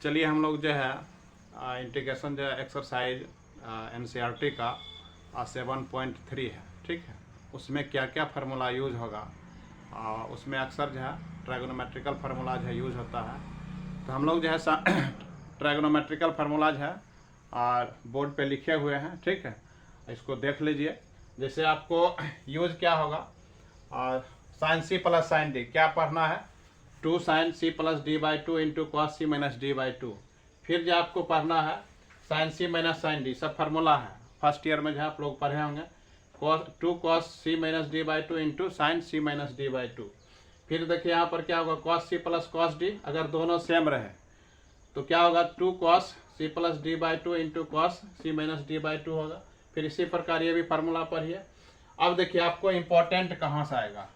चलिए हम लोग जो है इंटीग्रेशन जो है एक्सरसाइज एनसीईआरटी का 7.3 है, ठीक है। उसमें क्या क्या फार्मूला यूज होगा, उसमें अक्सर जो है ट्रायगोनोमेट्रिकल फार्मूला जो है यूज होता है। तो हम लोग जो है ट्रायगोनोमेट्रिकल फार्मूलाज है और बोर्ड पे लिखे हुए हैं, ठीक है। इसको देख लीजिए। जैसे आपको यूज क्या होगा, और sine C plus sine D क्या पढ़ना है, 2 sine C plus D by 2 into cos C minus D by 2। फिर जो आपको पढ़ना है sine C minus sine D, सब फार्मूला है, फर्स्ट ईयर में जो आप लोग पढ़े होंगे। 2 cos C minus D by 2 into sine C minus D by 2। फिर देखिए यहाँ पर क्या होगा, cos C plus cos D, अगर दोनों सेम रहे तो क्या होगा, 2 cos C plus D by 2 into cos C minus D by 2 होगा। फिर इसी प्रकार ये भी फार्मूला पढ़िए। अब देखिए आपको इम्पोर्टेंट कहाँ से आएगा,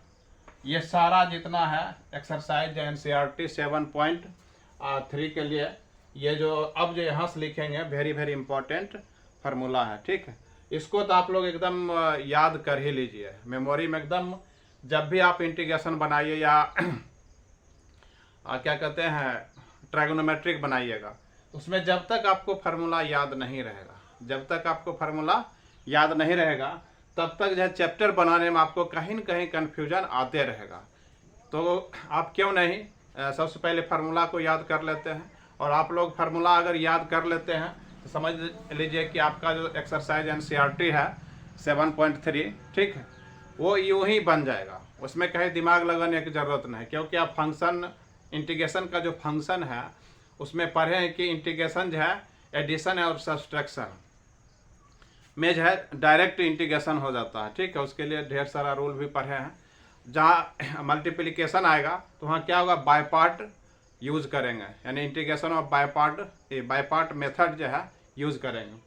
ये सारा जितना है एक्सरसाइज एनसीईआरटी 7.3 के लिए, ये जो अब जो यहाँ से लिखेंगे वेरी वेरी इंपॉर्टेंट फार्मूला है, ठीक है। इसको तो आप लोग एकदम याद कर ही लीजिए, मेमोरी में एकदम। जब भी आप इंटीग्रेशन बनाइए या क्या कहते हैं ट्रायगोनोमेट्रिक बनाइएगा, उसमें जब तक आपको फार्मूला याद नहीं रहेगा, जब तक आपको फार्मूला याद नहीं रहेगा तब तक जो है चैप्टर बनाने में आपको कहीं न कहीं कन्फ्यूजन आते रहेगा। तो आप क्यों नहीं सबसे पहले फार्मूला को याद कर लेते हैं, और आप लोग फार्मूला अगर याद कर लेते हैं तो समझ लीजिए कि आपका जो एक्सरसाइज एनसीईआरटी है 7.3, ठीक है, वो यूं ही बन जाएगा। उसमें कहीं दिमाग लगाने की ज़रूरत नहीं, क्योंकि आप फंक्शन इंटीग्रेशन का जो फंक्शन है उसमें पढ़े हैं कि इंटीग्रेशन जो है एडिशन और सब्सट्रैक्शन में जो है डायरेक्ट इंटीग्रेशन हो जाता है, ठीक है। उसके लिए ढेर सारा रूल भी पढ़े हैं। जहाँ मल्टीप्लिकेशन आएगा तो वहाँ क्या होगा, बाय पार्ट यूज करेंगे, यानी integration of by part method जो है यूज करेंगे।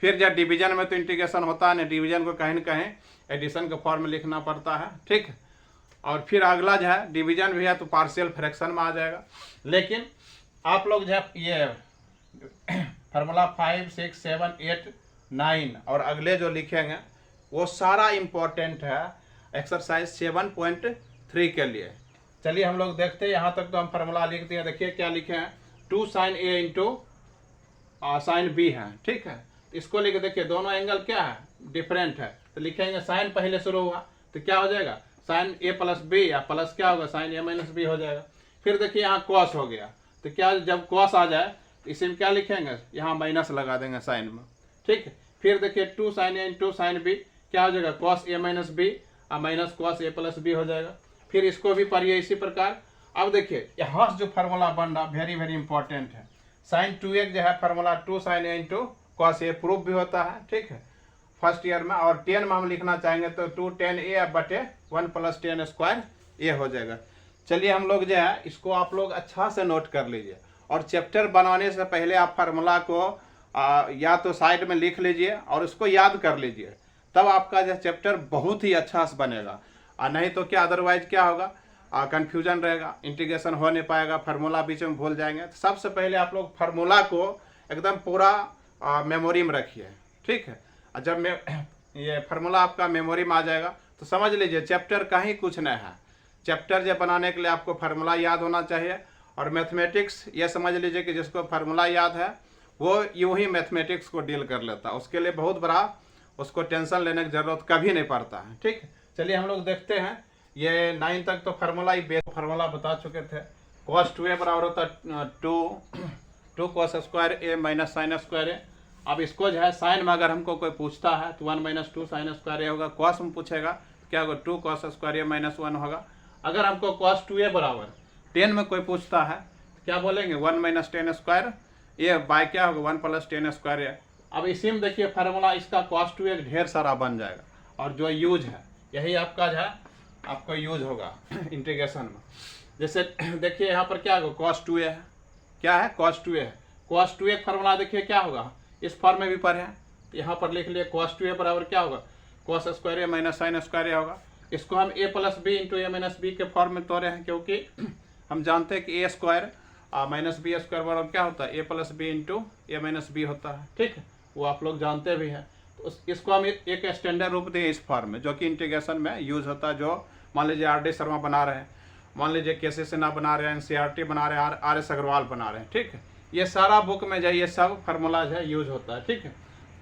फिर जब डिवीजन में तो इंटीग्रेशन होता है, डिवीजन को कहीं न कहीं एडिशन के फॉर्म में लिखना पड़ता है, ठीक है। और फिर अगला जो है डिवीजन भी है तो पार्शियल फ्रैक्शन में आ जाएगा। लेकिन आप लोग जो है ये फार्मूला 5, 6, 7, 8, 9 और अगले जो लिखेंगे वो सारा इम्पोर्टेंट है एक्सरसाइज 7.3 के लिए। चलिए हम लोग देखते हैं। यहाँ तक तो हम फार्मूला लिख दिए। देखिए क्या लिखे हैं, 2 साइन ए इंटू साइन बी है, ठीक है। इसको लिखे, देखिए दोनों एंगल क्या है, डिफरेंट है, तो लिखेंगे साइन पहले शुरू हुआ तो क्या हो जाएगा, साइन ए प्लस बी, या प्लस क्या होगा, साइन ए माइनस बी हो जाएगा। फिर देखिए यहाँ कॉस हो गया, तो क्या जब कॉस आ जाए तो इसी में क्या लिखेंगे, यहाँ माइनस लगा देंगे साइन में, ठीक है। फिर देखिए 2 साइन ए इंटू साइन बी क्या हो जाएगा, कॉस ए माइनस बी और minus cos A plus B हो जाएगा। फिर इसको भी पढ़िए इसी प्रकार। अब देखिए यहाँ से जो फार्मूला बन रहा वेरी वेरी इंपॉर्टेंट है, साइन 2x जो है formula 2 sign A into cos A proof भी होता है, ठीक है, फर्स्ट ईयर में। और 10 में हम लिखना चाहेंगे तो 2 10 ए बटे 1 प्लस 10 स्क्वायर ए हो जाएगा। चलिए हम लोग जो है इसको आप लोग अच्छा से नोट कर लीजिए, और चैप्टर बनाने से पहले आप फार्मूला को या तो साइड में लिख लीजिए और उसको याद कर लीजिए, तब आपका जो चैप्टर बहुत ही अच्छा से बनेगा। नहीं तो क्या अदरवाइज क्या होगा, कन्फ्यूजन रहेगा, इंटीग्रेशन हो नहीं पाएगा, फार्मूला बीच में भूल जाएंगे। तो सबसे पहले आप लोग फार्मूला को एकदम पूरा मेमोरी में रखिए, ठीक है। और जब ये फार्मूला आपका मेमोरी में आ जाएगा तो समझ लीजिए चैप्टर कहीं कुछ नहीं है। चैप्टर जो बनाने के लिए आपको फार्मूला याद होना चाहिए। और मैथमेटिक्स ये समझ लीजिए कि जिसको फार्मूला याद है वो यूं ही मैथमेटिक्स को डील कर लेता है, उसके लिए बहुत बड़ा उसको टेंशन लेने की जरूरत कभी नहीं पड़ता है, ठीक है। चलिए हम लोग देखते हैं। ये 9 तक तो फार्मूला ही बेस फार्मूला बता चुके थे। cos 2a बराबर होता है 2 cos square A minus sine square ए। अब इसको जो है साइन में अगर हमको कोई पूछता है तो 1 माइनस 2 साइन स्क्वायर ए होगा। कॉस में पूछेगा तो क्या होगा, 2 cos स्क्वायर ए माइनस 1 होगा। अगर हमको cos 2a बराबर 10 में कोई पूछता है तो क्या बोलेंगे, 1 माइनस 10 स्क्वायर ए बाय क्या होगा, 1 प्लस 10 स्क्वायर ए। अब इसी में देखिए फार्मूला इसका cos 2a ढेर सारा बन जाएगा, और जो यूज है यही आपका जो है आपको यूज होगा इंटीग्रेशन में। जैसे देखिए यहाँ पर क्या होगा, cos 2a है, क्या है, cos 2a है। cos 2a फार्मूला देखिए क्या होगा, इस फॉर्म में भी पढ़े हैं, यहाँ पर लिख लिए cos 2a बराबर क्या होगा, cos square A minus sine square A होगा। इसको हम a plus B into A minus B के फॉर्म में तोड़े हैं, क्योंकि हम जानते हैं कि A square minus B square बराबर क्या होता है, A plus B into A minus B होता है, ठीक है, वो आप लोग जानते भी हैं। तो इसको हम एक स्टैंडर्ड रूप दें इस फॉर्म में, जो कि इंटीग्रेशन में यूज होता है। जो मान लीजिए आर.डी. शर्मा बना रहे हैं, मान लीजिए के.सी. सिन्हा बना रहे हैं, एनसीईआरटी बना रहे हैं, आर.एस. अग्रवाल बना रहे हैं, ठीक है, ये सारा बुक में जो है ये सब फार्मूला जो है यूज होता है, ठीक है।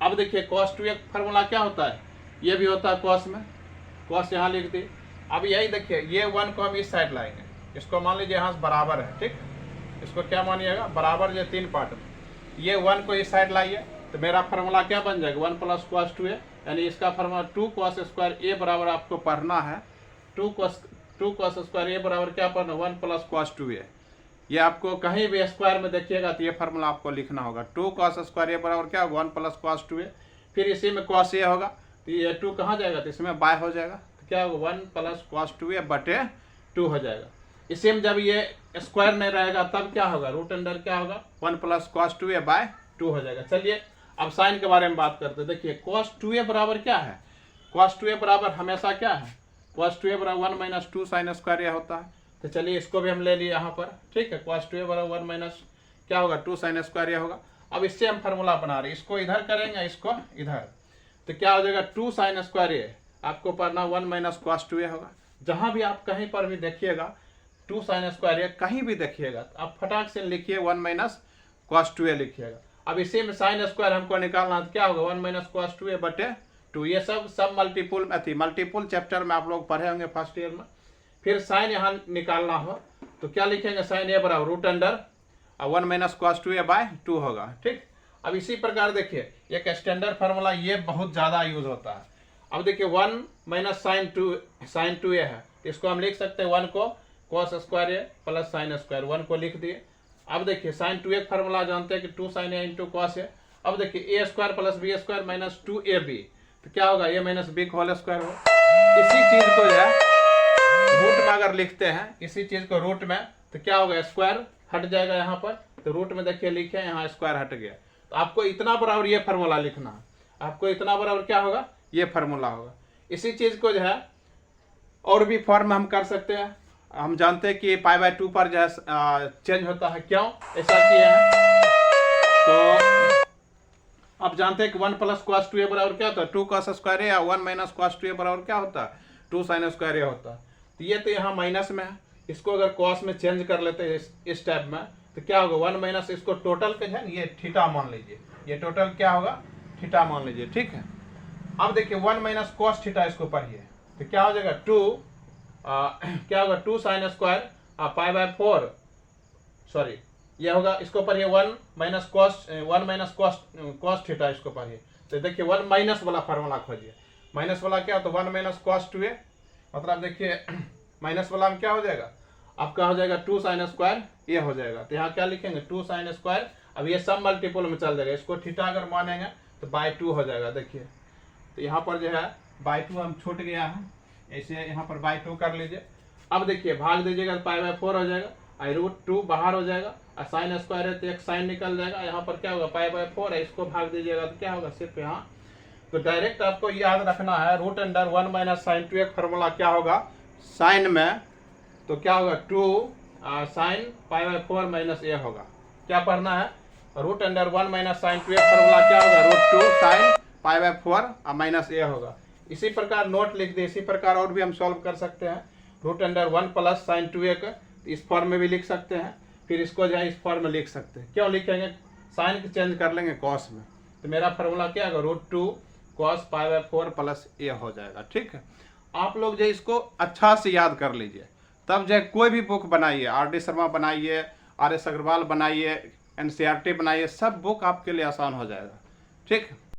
अब देखिए cos 2a फार्मूला क्या होता है, ये भी होता है cos में, cos यहाँ लिख दी। अब यही देखिए ये 1 को हम इस साइड लाएंगे, इसको मान लीजिए यहाँ से बराबर है, ठीक। इसको क्या मानिएगा, बराबर जो 3 पार्ट में, ये 1 को इस साइड लाइए तो मेरा फार्मूला क्या बन जाएगा, 1 प्लस cos 2a, यानी इसका फार्मूला 2 cos स्क्वायर a बराबर आपको पढ़ना है, 2 cos स्क्वायर a बराबर क्या पढ़ना, 1 प्लस cos 2a। ये आपको कहीं भी स्क्वायर में देखिएगा तो ये फार्मूला आपको लिखना होगा, 2 cos स्क्वायर a बराबर क्या होगा, 1 प्लस cos 2a। फिर इसी में cos a होगा तो ये 2 कहाँ जाएगा, तो इसमें बाय हो जाएगा, तो क्या होगा 1 प्लस cos 2a बटे 2 हो जाएगा। इसी में जब ये स्क्वायर नहीं रहेगा तब क्या होगा, रूट अंडर क्या होगा, 1 प्लस cos 2a बाय 2 हो जाएगा। चलिए अब साइन के बारे में बात करते हैं। देखिए cos 2a बराबर क्या है, cos 2a बराबर हमेशा क्या है, cos 2a बराबर 1 माइनस 2 साइन स्क्वायर a होता है। तो चलिए इसको भी हम ले लिए यहाँ पर, ठीक है। cos 2a बराबर 1 माइनस क्या होगा, 2 साइन स्क्वायर a होगा। अब इससे हम फार्मूला बना रहे हैं, इसको इधर करेंगे, इसको इधर, तो क्या हो जाएगा 2 साइन स्क्वायर a, आपको पढ़ना 1 माइनस cos 2a होगा। जहाँ भी आप कहीं पर भी देखिएगा 2 साइन स्क्वायर a कहीं भी देखिएगा तो आप फटाक से लिखिए 1 माइनस cos 2a लिखिएगा। अब इसी में साइन स्क्वायर हमको निकालना है तो क्या होगा 1 माइनस cos 2a बटे 2। ये सब मल्टीपुल चैप्टर में आप लोग पढ़े होंगे फर्स्ट ईयर में। फिर साइन यहाँ निकालना हो तो क्या लिखेंगे, साइन a बराबर root under 1 minus cos 2a by 2 होगा, ठीक। अब इसी प्रकार देखिए एक स्टैंडर्ड फार्मूला ये बहुत ज़्यादा यूज होता है। अब देखिए 1 माइनस साइन 2a है, इसको हम लिख सकते हैं 1 को cos square a plus sine square, 1 को लिख दिए। अब देखिए साइन 2a फार्मूला जानते हैं कि 2 sine a into cos a। अब देखिए a square plus b square minus 2ab, तो क्या होगा a minus b whole square हो। इसी चीज को जो है रूट में अगर लिखते हैं, इसी चीज को रूट में, तो क्या होगा स्क्वायर हट जाएगा यहाँ पर, तो रूट में देखिए लिखे यहाँ स्क्वायर हट गया। तो आपको इतना बराबर ये फार्मूला लिखना है, आपको इतना बराबर क्या होगा, ये फार्मूला होगा। इसी चीज को जो है और भी फॉर्म में हम कर सकते हैं। हम जानते हैं कि पाई बाय 2 पर जो है चेंज होता है, क्यों ऐसा किया है, तो आप जानते हैं कि 1 प्लस cos 2a बराबर क्या होता है, 2 cos स्क्वायर a, या 1 माइनस cos 2a बराबर क्या होता है, 2 साइन स्क्वायर a होता है। तो ये तो यहाँ माइनस में है, इसको अगर cos में चेंज कर लेते हैं इस टाइप में तो क्या होगा 1 माइनस, इसको टोटल के है ये थीटा मान लीजिए, ये टोटल क्या होगा थीटा मान लीजिए, ठीक है। अब देखिए 1 माइनस cos थीटा इसको पढ़िए तो क्या हो जाएगा 2 क्या होगा 2 sine square pi by 4, sorry ये होगा, इसको पढ़िए 1 माइनस cos थीटा, इसको पढ़िए तो देखिए 1 माइनस वाला फार्मूला खोजिए। माइनस वाला क्या होता है 1 माइनस cos 2a, मतलब देखिए माइनस वाला में क्या हो जाएगा, आपका हो जाएगा 2 साइन स्क्वायर ये हो जाएगा। तो यहाँ क्या लिखेंगे 2 साइन स्क्वायर, अब ये सब मल्टीपल में चल जाएगा, इसको थीटा अगर मानेंगे तो बाय 2 हो जाएगा। देखिए तो यहाँ पर जो है बाय 2 हम छूट गया है, ऐसे यहाँ पर बाय 2 कर लीजिए। अब देखिए भाग दीजिएगा तो पाई बाय 4 हो जाएगा, आई रूट 2 बाहर हो जाएगा, और साइन स्क्वायर है तो एक साइन निकल जाएगा, यहाँ पर क्या होगा पाई बाय 4 है, इसको भाग दीजिएगा तो क्या होगा सिर्फ यहाँ। तो डायरेक्ट आपको याद रखना है रूट अंडर 1 माइनस साइन 2 एक फार्मूला क्या होगा साइन में, तो क्या होगा 2 sine pi by 4 minus a होगा। क्या पढ़ना है, रूट अंडर 1 माइनस साइन 2 एक फार्मूला क्या होगा root 2 sine pi by 4 minus a होगा। इसी प्रकार नोट लिख दे, इसी प्रकार और भी हम सॉल्व कर सकते हैं। Root under 1 plus sign 2a इस फॉर्म में भी लिख सकते हैं, फिर इसको जो है इस फॉर्म में लिख सकते हैं। क्यों लिखेंगे, साइन को चेंज कर लेंगे कॉस में, तो मेरा फार्मूला क्या होगा root 2 cos pi by 4 plus a हो जाएगा, ठीक है। आप लोग जो इसको अच्छा से याद कर लीजिए, तब जो कोई भी बुक बनाइए, R.D. शर्मा बनाइए, R.S. अग्रवाल बनाइए, NCERT बनाइए, सब बुक आपके लिए आसान हो जाएगा, ठीक।